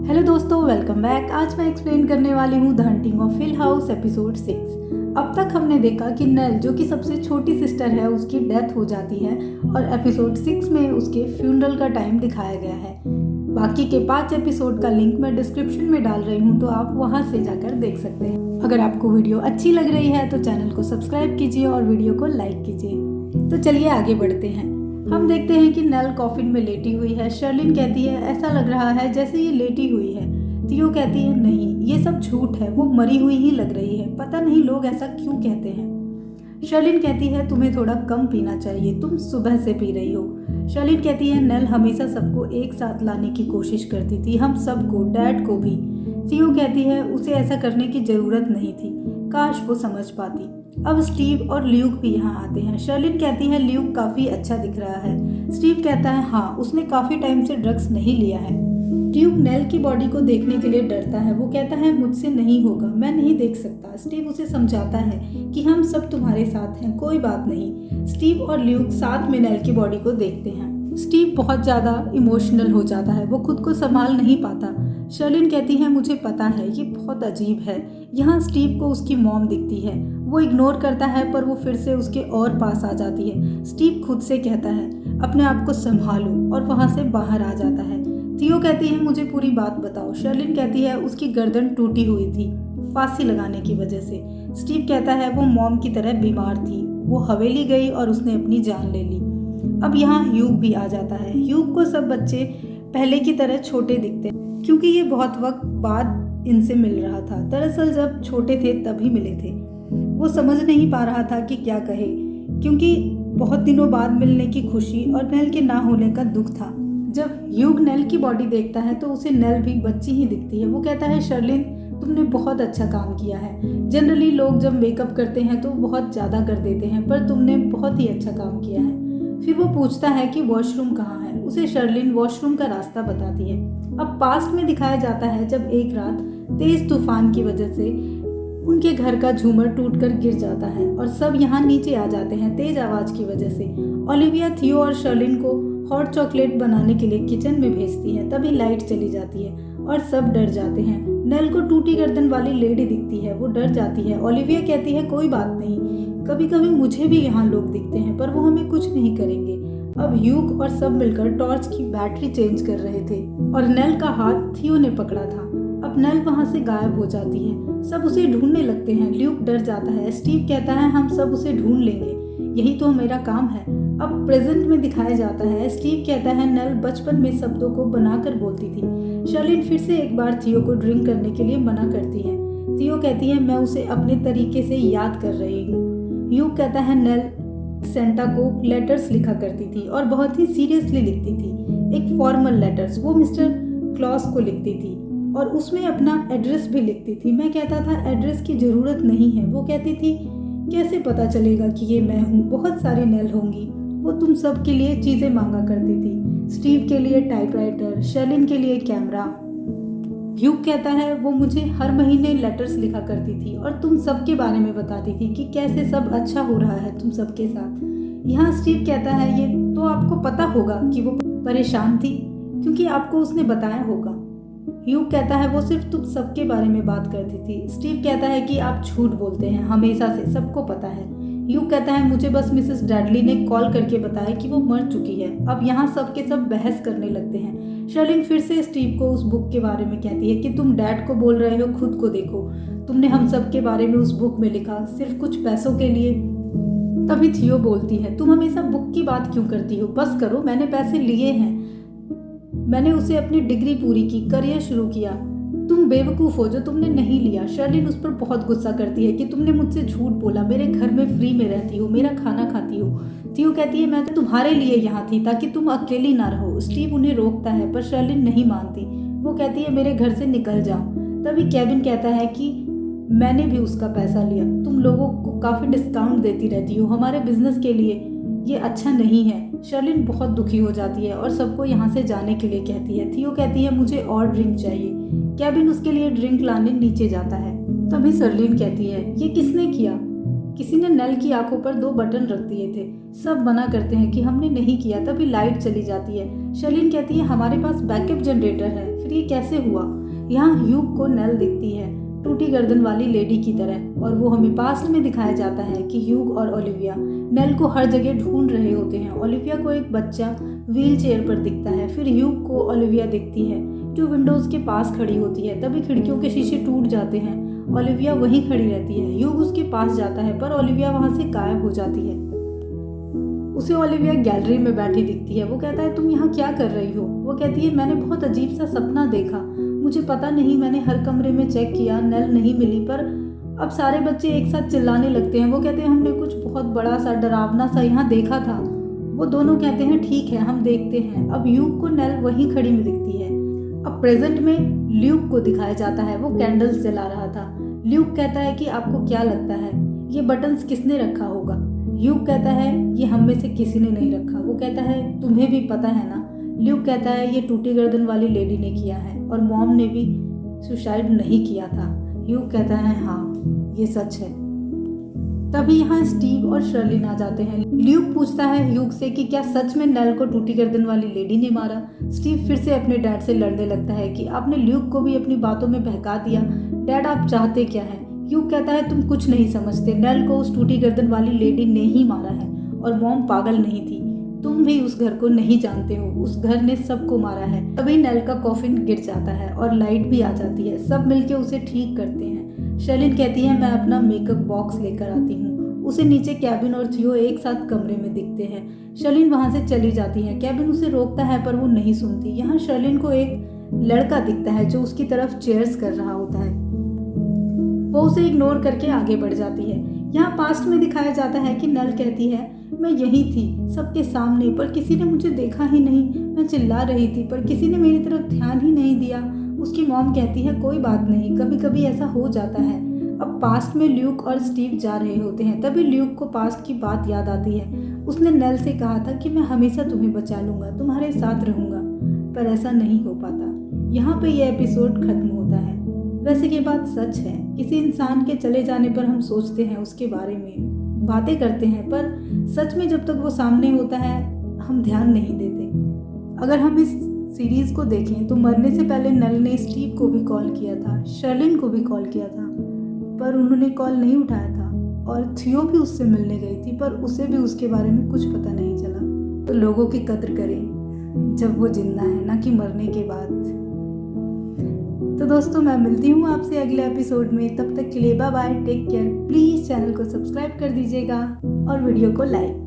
Hello दोस्तों, welcome back. आज मैं एक्सप्लेन करने वाली हूँ the hunting of hill house episode 6। अब तक हमने देखा कि नेल जो कि सबसे छोटी सिस्टर है उसकी डेथ हो जाती है और एपिसोड 6 में उसके फ्यूनरल का टाइम दिखाया गया है। बाकी के 5 एपिसोड का लिंक मैं डिस्क्रिप्शन में डाल रही हूँ, तो आप वहाँ से जाकर देख सकते हैं। अगर आपको वीडियो अच्छी लग रही है तो चैनल को सब्सक्राइब कीजिए और वीडियो को लाइक कीजिए। तो चलिए आगे बढ़ते हैं। हम देखते हैं कि नेल कॉफिन में लेटी हुई है। शर्लिन कहती है ऐसा लग रहा है जैसे ये लेटी हुई है। थियो कहती है नहीं, ये सब झूठ है, वो मरी हुई ही लग रही है। पता नहीं लोग ऐसा क्यों कहते हैं। शर्लिन कहती है तुम्हें थोड़ा कम पीना चाहिए, तुम सुबह से पी रही हो। शर्लिन कहती है नेल हमेशा सबको एक साथ लाने की कोशिश करती थी, हम सबको, डैड को भी। थियो कहती है उसे ऐसा करने की जरूरत नहीं थी, काश वो समझ पाती। अब स्टीव और ल्यूक भी यहाँ आते हैं। शर्लिन कहती है ल्यूक काफी अच्छा दिख रहा है। स्टीव कहता है हाँ, उसने काफी टाइम से ड्रग्स नहीं लिया है। ल्यूक नेल की बॉडी को देखने के लिए डरता है। वो कहता है मुझसे नहीं होगा, मैं नहीं देख सकता। स्टीव उसे समझाता है कि हम सब तुम्हारे साथ हैं, कोई बात नहीं। स्टीव और ल्यूक साथ में नेल की बॉडी को देखते हैं। स्टीव बहुत ज़्यादा इमोशनल हो जाता है, वो खुद को संभाल नहीं पाता। शर्लिन कहती है मुझे पता है, ये बहुत अजीब है। यहाँ स्टीव को उसकी मॉम दिखती है, वो इग्नोर करता है पर वो फिर से उसके और पास आ जाती है। स्टीव खुद से कहता है अपने आप को संभालो और वहाँ से बाहर आ जाता है। थियो कहती है मुझे पूरी बात बताओ। शर्लिन कहती है उसकी गर्दन टूटी हुई थी फांसी लगाने की वजह से। स्टीव कहता है वो मॉम की तरह बीमार थी, वो हवेली गई और उसने अपनी जान ले ली। अब यहाँ ह्यूग भी आ जाता है। ह्यूग को सब बच्चे पहले की तरह छोटे दिखते हैं क्योंकि ये बहुत वक्त बाद इनसे मिल रहा था। दरअसल जब छोटे थे तभी मिले थे। वो समझ नहीं पा रहा था कि क्या कहे, क्योंकि बहुत दिनों बाद मिलने की खुशी और नेल के ना होने का दुख था। जब ह्यूग नेल की बॉडी देखता है तो उसे नेल भी बच्ची ही दिखती है। वो कहता है शर्लिन तुमने बहुत अच्छा काम किया है। जनरली लोग जब मेकअप करते हैं तो बहुत ज़्यादा कर देते हैं, पर तुमने बहुत ही अच्छा काम किया है। फिर वो पूछता है कि वॉशरूम कहाँ है। उसे शर्लिन वॉशरूम का रास्ता बताती है। अब पास्ट में दिखाया जाता है जब एक रात तेज तूफान की वजह से उनके घर का झूमर टूटकर गिर जाता है और सब यहाँ नीचे आ जाते हैं तेज आवाज की वजह से। ओलिविया थियो और शर्लिन को हॉट चॉकलेट बनाने के लिए किचन में भेजती है। तभी लाइट चली जाती है और सब डर जाते हैं। नेल को टूटी गर्दन वाली लेडी दिखती है, वो डर जाती है। ओलिविया कहती है कोई बात नहीं, कभी कभी मुझे भी यहाँ लोग दिखते हैं पर वो हमें कुछ नहीं करेंगे। अब ह्यूग और सब मिलकर टॉर्च की बैटरी चेंज कर रहे थे और नेल का हाथ थियो ने पकड़ा था। अब नेल वहाँ से गायब हो जाती है। सब उसे ढूंढने लगते हैं। ल्यूक डर जाता है। स्टीव कहता है हम सब उसे ढूंढ लेंगे, यही तो मेरा काम है। अब प्रेजेंट में दिखाया जाता है। स्टीव कहता है नेल बचपन में शब्दों को बनाकर बोलती थी। शर्लिन फिर से एक बार थियो को ड्रिंक करने के लिए मना करती है। थियो कहती है मैं उसे अपने तरीके से याद कर रही हूँ। ह्यूग कहता है नेल सेंटा को लेटर्स लिखा करती थी और बहुत ही सीरियसली लिखती थी। एक फॉर्मल लेटर्स वो मिस्टर क्लॉस को लिखती थी और उसमें अपना एड्रेस भी लिखती थी। मैं कहता था एड्रेस की ज़रूरत नहीं है। वो कहती थी कैसे पता चलेगा कि ये मैं हूँ, बहुत सारी नेल होंगी। वो तुम सब के लिए चीज़ें मांगा करती थी, स्टीव के लिए टाइपराइटर, शर्लिन के लिए कैमरा। ह्यूग कहता है वो मुझे हर महीने लेटर्स लिखा करती थी और तुम सबके बारे में बताती थी कि कैसे सब अच्छा हो रहा है तुम सबके साथ। यहाँ स्टीव कहता है ये तो आपको पता होगा कि वो परेशान थी क्योंकि आपको उसने बताया होगा। ह्यूग कहता है वो सिर्फ तुम सबके बारे में बात करती थी। स्टीव कहता है कि आप झूठ बोलते हैं हमेशा से, सबको पता है। ह्यूग कहता है मुझे बस मिसेस डैडली ने कॉल करके बताया कि वो मर चुकी है। अब यहाँ सब के सब बहस करने लगते हैं। शर्लिन फिर से स्टीव को उस बुक के बारे में कहती है कि तुम डैड को बोल रहे हो, खुद को देखो, तुमने हम सब के बारे में उस बुक में लिखा सिर्फ कुछ पैसों के लिए। तभी थियो बोलती है तुम हमेशा बुक की बात क्यों करती हो, बस करो, मैंने पैसे लिए हैं, मैंने उसे अपनी डिग्री पूरी की, करियर शुरू किया, तुम बेवकूफ़ हो जो तुमने नहीं लिया। शर्लिन उस पर बहुत गुस्सा करती है कि तुमने मुझसे झूठ बोला, मेरे घर में फ्री में रहती हो, मेरा खाना खाती हो। थियो कहती है मैं तो तुम्हारे लिए यहाँ थी ताकि तुम अकेली ना रहो। स्टीव उन्हें रोकता है पर शर्लिन नहीं मानती। वो कहती है मेरे घर से निकल जाओ। तभी केविन कहता है कि मैंने भी उसका पैसा लिया, तुम लोगों को काफ़ी डिस्काउंट देती रहती हो, हमारे बिजनेस के लिए ये अच्छा नहीं है। शर्लिन बहुत दुखी हो जाती है और सबको यहाँ से जाने के लिए कहती है। थियो कहती है मुझे और ड्रिंक चाहिए। केविन उसके लिए ड्रिंक लाने नीचे जाता है। तभी शर्लिन कहती है ये किसने किया। किसी ने नल की आंखों पर 2 बटन रख दिए थे। सब मना करते हैं कि हमने नहीं किया। तभी लाइट चली जाती है। शर्लिन कहती है हमारे पास बैकअप जनरेटर है, फिर ये कैसे हुआ। यहाँ ह्यूग को नल दिखती है, टूटी गर्दन वाली लेडी की तरह, और वो हमें पास्ट में दिखाया जाता है कि ह्यूग और ओलिविया नल को हर जगह ढूंढ रहे होते हैं। ओलिविया को एक बच्चा व्हील चेयर पर दिखता है, फिर ह्यूग को ओलिविया दिखती है जो विंडोज के पास खड़ी होती है। तभी खिड़कियों के शीशे टूट जाते हैं। ओलिविया वहीं खड़ी रहती है। ह्यूग उसके पास जाता है पर ओलिविया वहां से गायब हो जाती है। उसे ओलिविया गैलरी में बैठी दिखती है। वो कहता है तुम यहाँ क्या कर रही हो। वो कहती है मैंने बहुत अजीब सा सपना देखा, मुझे पता नहीं, मैंने हर कमरे में चेक किया, नल नहीं मिली, पर अब सारे बच्चे एक साथ चिल्लाने लगते हैं। वो कहते हैं हमने कुछ बहुत बड़ा सा डरावना सा यहाँ देखा था। वो दोनों कहते हैं ठीक है हम देखते हैं। अब ल्यूक को नल वहीं खड़ी में दिखती है। अब प्रेजेंट में ल्यूक को दिखाया जाता है, वो कैंडल्स जला रहा था। ल्यूक कहता है कि आपको क्या लगता है ये बटन्स किसने रखा होगा। ल्यूक कहता है ये हम में से किसी ने नहीं रखा। वो कहता है तुम्हें भी पता है ना। ल्यूक कहता है ये टूटी गर्दन वाली लेडी ने किया है और मॉम ने भी सुसाइड नहीं किया था। ल्यूक कहता है हाँ ये सच है। तभी यहाँ स्टीव और शर्लिन आ जाते हैं। ल्यूक पूछता है ह्यूग से कि क्या सच में नल को टूटी गर्दन वाली लेडी ने मारा। स्टीव फिर से अपने डैड से लड़ने लगता है कि आपने ल्यूक को भी अपनी बातों में बहका दिया। डैड आप चाहते क्या है। ह्यूग कहता है तुम कुछ नहीं समझते, नल को उस टूटी गर्दन वाली लेडी ने ही मारा है और मॉम पागल नहीं थी। तुम भी उस घर को नहीं जानते हो, उस घर ने सबको मारा है। तभी नल का कॉफिन गिर जाता है और लाइट भी आ जाती है। सब मिलके उसे ठीक करते हैं। शर्लिन कहती है मैं अपना मेकअप बॉक्स लेकर आती हूँ। उसे नीचे कैबिन और थियो एक साथ कमरे में दिखते हैं। शर्लिन वहां से चली जाती है। कैबिन उसे रोकता है पर वो नहीं सुनती। यहाँ शर्लिन को एक लड़का दिखता है जो उसकी तरफ चेयर्स कर रहा होता है। वो उसे इग्नोर करके आगे बढ़ जाती है। यहाँ पास्ट में दिखाया जाता है कि नल कहती है मैं यही थी सबके सामने, पर किसी ने मुझे देखा ही नहीं। मैं चिल्ला रही थी पर किसी ने मेरी तरफ ध्यान ही नहीं दिया। उसकी मॉम कहती है कोई बात नहीं, कभी कभी ऐसा हो जाता है। अब पास्ट में ल्यूक और स्टीव जा रहे होते हैं। तभी ल्यूक को पास्ट की बात याद आती है। उसने नल से कहा था कि मैं हमेशा तुम्हें बचा लूंगा, तुम्हारे साथ रहूंगा, पर ऐसा नहीं हो पाता। यहाँ पे यह एपिसोड खत्म होता है। वैसे ये बात सच है, किसी इंसान के चले जाने पर हम सोचते हैं, उसके बारे में बातें करते हैं, पर सच में जब तक वो सामने होता है हम ध्यान नहीं देते। अगर हम इस सीरीज को देखें तो मरने से पहले नल ने स्टीव को भी कॉल किया था, शर्लिन को भी कॉल किया था, पर उन्होंने कॉल नहीं उठाया था। और थियो भी उससे मिलने गई थी पर उसे भी उसके बारे में कुछ पता नहीं चला। तो लोगों की कद्र करें जब वो जिंदा है, ना कि मरने के बाद। तो दोस्तों मैं मिलती हूँ आपसे अगले एपिसोड में। तब तक के लिए bye bye, take care. Please channel को सब्सक्राइब कर दीजिएगा और वीडियो को लाइक।